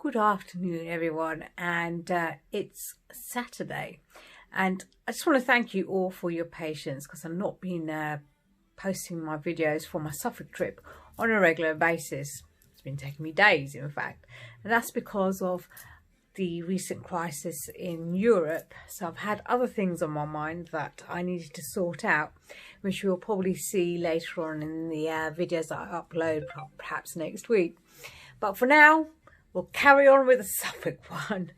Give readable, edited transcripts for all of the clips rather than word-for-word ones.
Good afternoon everyone, and it's Saturday, and I just want to thank you all for your patience because I've not been posting my videos for my Suffolk trip on a regular basis. It's been taking me days, in fact, and that's because of the recent crisis in Europe. So I've had other things on my mind that I needed to sort out, which you'll probably see later on in the videos that I upload, perhaps next week. But for now, we'll carry on with the Suffolk one.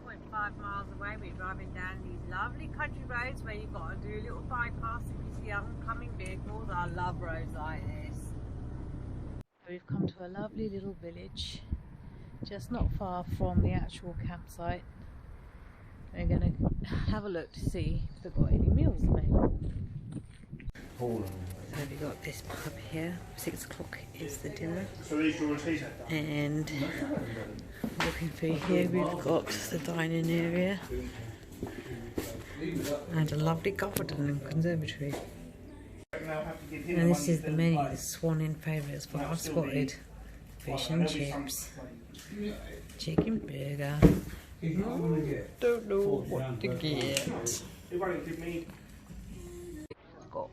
2.5 miles away, we're driving down these lovely country roads where you've got to do a little bypass if you see oncoming vehicles. I love roads like this. We've come to a lovely little village, just not far from the actual campsite. We're going to have a look to see if they've got any meals available. So we've got this pub here, 6 o'clock is the dinner, and looking through here we've got the dining area and a lovely garden and conservatory. And this is the menu, the Swan in favourites, but I've spotted fish and chips, chicken burger. Don't know what to get. I've got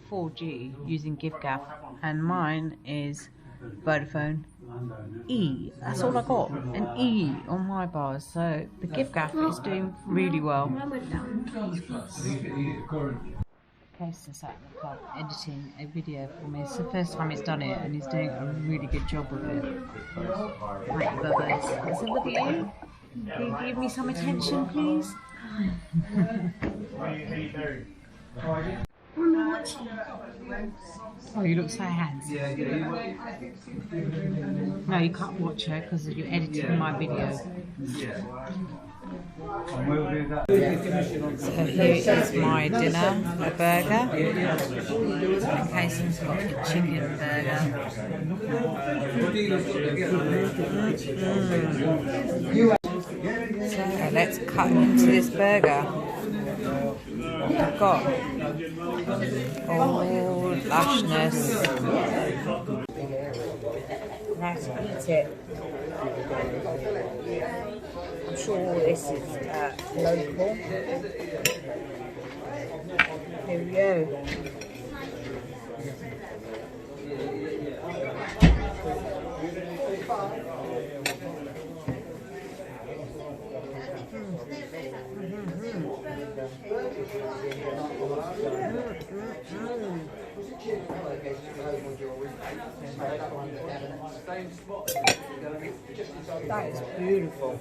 4G using giffgaff, and mine is Vodafone E. That's all I got, an E on my bars, so the giffgaff is doing really well. Casey's sat in the pub editing a video for me. It's the first time he's done it and he's doing a really good job of it. Thank you, Bubbers. Is it with you? Can you give me some attention, please? Oh, you look so handsome. No, you can't watch her because you're editing my video. So here is my dinner, a burger. Casey's got the chicken burger. So let's cut into this burger. I've got all lushness. Let's eat it. I'm sure this is local. Here we go. That is beautiful.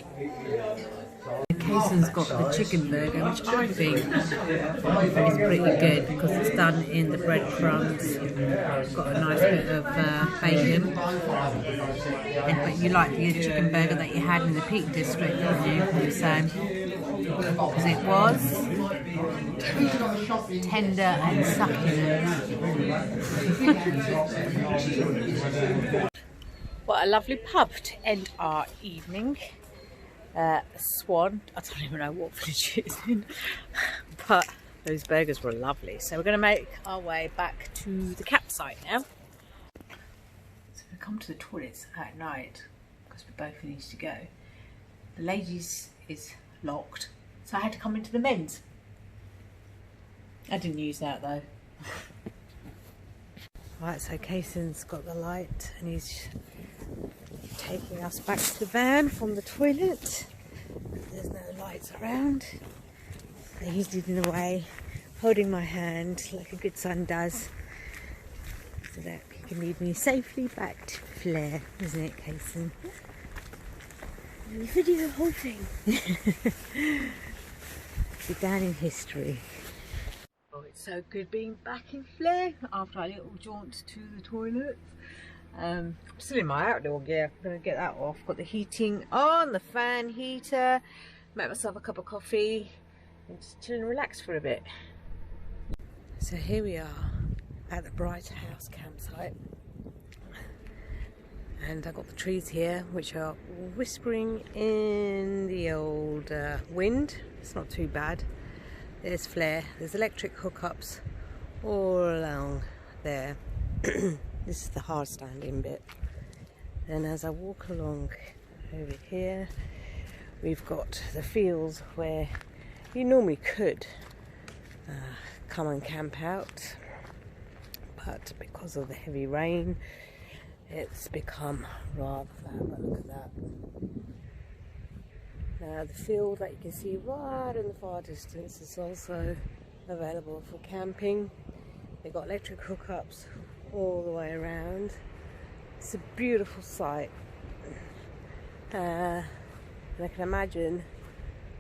Casey's got the chicken burger, which I think is pretty good because it's done in the breadcrumbs. It's got a nice bit of bacon. But you like the chicken burger that you had in the Peak District, didn't you? So, because it was tender and succulent. What a lovely pub to end our evening. Swan, I don't even know what village it's in, but those burgers were lovely. So we're going to make our way back to the campsite now. So we come to the toilets at night because we both need to go. The ladies is locked, so I had to come into the men's. I didn't use that though. Right, so Casey's got the light and he's taking us back to the van from the toilet. There's no lights around. So he's leading the way, holding my hand like a good son does, so that he can lead me safely back to Flair, isn't it, Casey? Video the whole thing. Be down in history. Oh, it's so good being back in Flair after our little jaunt to the toilet. I'm still in my outdoor gear. I'm going to get that off. Got the heating on, the fan heater. Made myself a cup of coffee and just chill and relax for a bit. So here we are at the Bright House campsite. And I've got the trees here which are whispering in the old wind. It's not too bad. There's flare, there's electric hookups all along there. This is the hard standing bit. Then as I walk along over here, we've got the fields where you normally could come and camp out, but because of the heavy rain it's become rather flat. But look at that. Now the field that you can see right in the far distance is also available for camping. They've got electric hookups all the way around. It's a beautiful sight. And I can imagine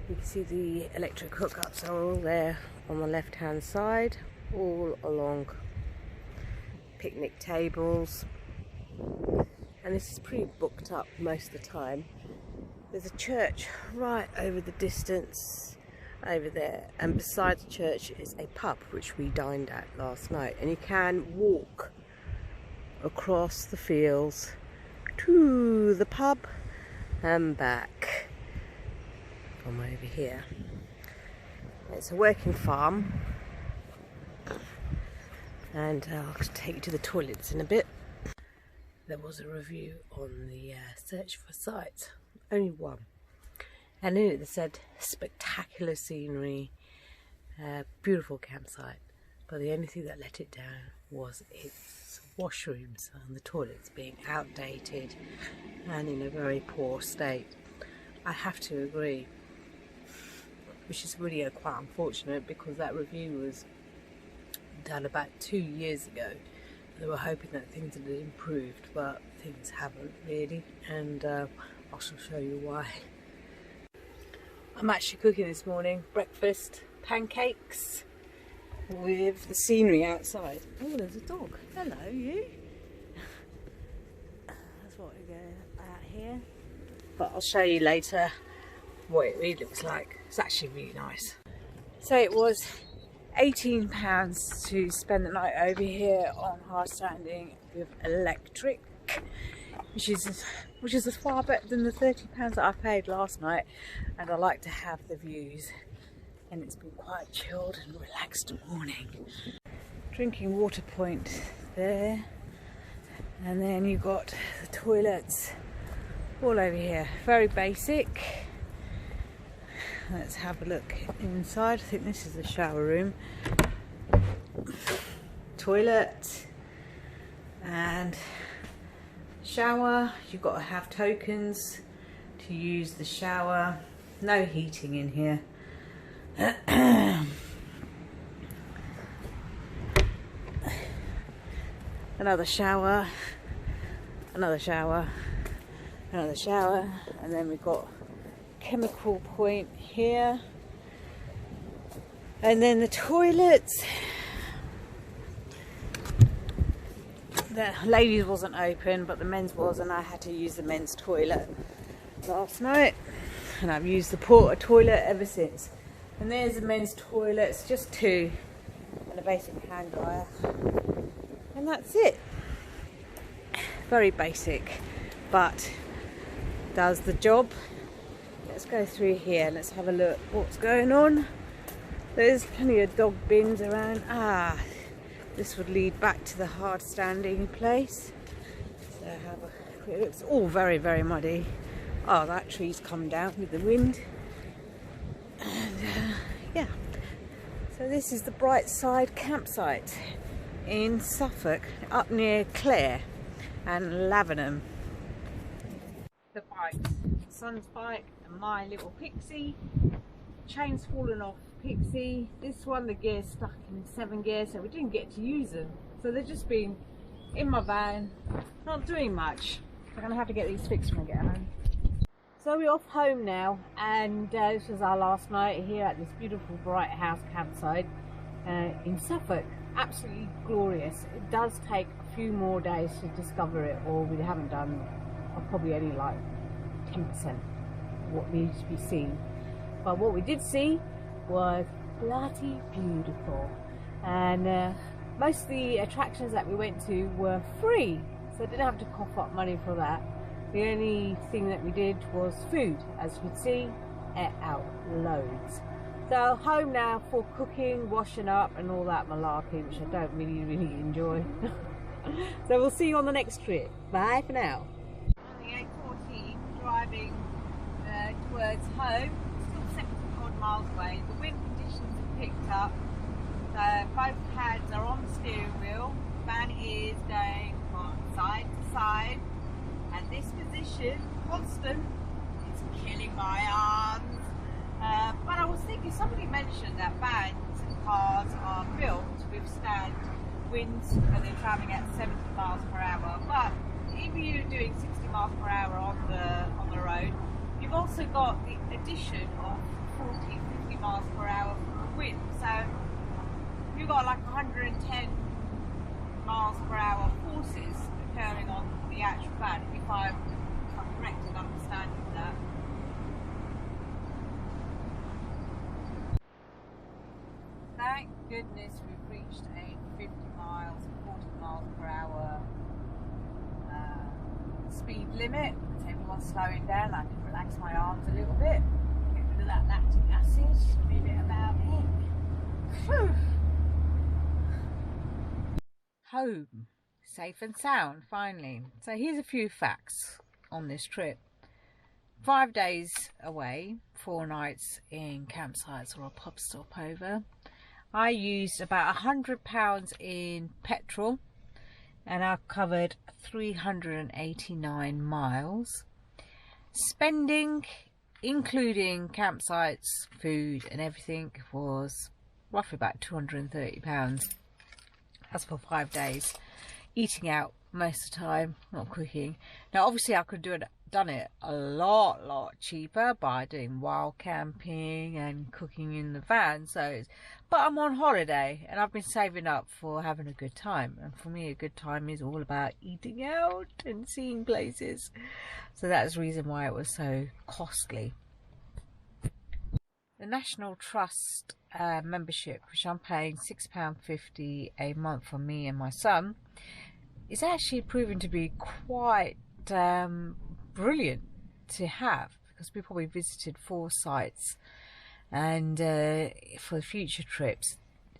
you can see the electric hookups are all there on the left hand side, all along picnic tables, and this is pretty booked up most of the time. There's a church right over the distance over there, and beside the church is a pub which we dined at last night, and you can walk across the fields to the pub and back from over here. It's a working farm, and I'll take you to the toilets in a bit. There was a review on the search for sites, only one, and in it they said spectacular scenery, beautiful campsite, but the only thing that let it down was its washrooms and the toilets being outdated and in a very poor state. I have to agree, which is really quite unfortunate, because that review was done about 2 years ago. They were hoping that things had improved, but things haven't really, and I shall show you why. I'm actually cooking this morning breakfast, pancakes with the scenery outside. Oh, there's a dog. Hello, you. That's what we go out here. But I'll show you later what it really looks like. It's actually really nice. So it was £18 to spend the night over here on hard standing with electric, which is far better than the £30 that I paid last night, and I like to have the views, and it's been quite chilled and relaxed morning. Drinking water point there, and then you've got the toilets all over here, very basic. Let's have a look inside. I think this is the shower room, toilet and shower. You've got to have tokens to use the shower. No heating in here. Another shower, another shower, another shower, and then we've got chemical point here, and then the toilets. The ladies wasn't open, but the men's was, and I had to use the men's toilet last night, and I've used the porta toilet ever since. And there's the men's toilets, just two, and a basic hand dryer, and that's it. Very basic, but does the job. Let's go through here. Let's have a look what's going on. There's plenty of dog bins around. This would lead back to the hard standing place. So have a quick look. It's all very, very muddy. Oh, that tree's come down with the wind. And yeah. So this is the Bright Side campsite in Suffolk, up near Clare and Lavenham. The bikes. Son's bike and my little Pixie. Chain's fallen off Pixie. This one, the gear's stuck in 7 gears, so we didn't get to use them. So they've just been in my van, not doing much. I'm gonna have to get these fixed when I get home. So we're off home now, and this was our last night here at this beautiful Bright House campsite in Suffolk. Absolutely glorious. It does take a few more days to discover it, or we haven't done, probably only like 10% what needs to be seen. But what we did see was bloody beautiful, and most of the attractions that we went to were free, so I didn't have to cough up money for that. The only thing that we did was food. As you can see, ate out loads. So home now for cooking, washing up and all that malarkey, which I don't really enjoy. So we'll see you on the next trip. Bye for now. although still 70 odd miles away, the wind conditions have picked up. So both hands are on the steering wheel. The van is going from side to side, and this position, constant, is killing my arms. But I was thinking, somebody mentioned that vans and cars are built to withstand winds when they're travelling at 70 miles per hour. But if you're doing 60 miles per hour on the road, you've also got the addition of 40, 50 miles per hour from the wind. So you've got like 110 miles per hour forces occurring on the actual van, if I'm correct in understanding that. Thank goodness we've reached a 50 miles, 40 miles per hour speed limit. So everyone's slowing down. I can relax my arms a little bit, get rid of that lactic acid, be a bit about it. Whew. Home, safe and sound, finally. So here's a few facts on this trip. 5 days away, 4 nights in campsites or a pub stopover. I used about £100 in petrol, and I've covered 389 miles. Spending, including campsites, food and everything, was roughly about £230. That's for 5 days. Eating out most of the time, not cooking. Now obviously I could done it a lot cheaper by doing wild camping and cooking in the van. But I'm on holiday and I've been saving up for having a good time, and for me a good time is all about eating out and seeing places. So that's the reason why it was so costly. The National Trust membership, which I'm paying £6.50 a month for me and my son, is actually proving to be quite brilliant to have, because we probably visited 4 sites, and for future trips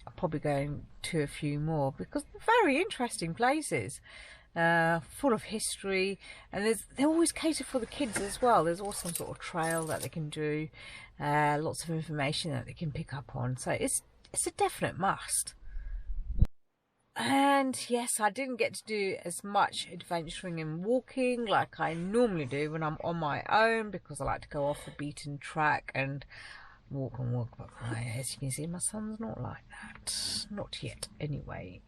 I'm probably going to a few more, because they're very interesting places, full of history, and they always cater for the kids as well. There's also some sort of trail that they can do, lots of information that they can pick up on, so it's a definite must. And yes, I didn't get to do as much adventuring and walking like I normally do when I'm on my own, because I like to go off the beaten track and walk. But as you can see, my son's not like that. Not yet, anyway.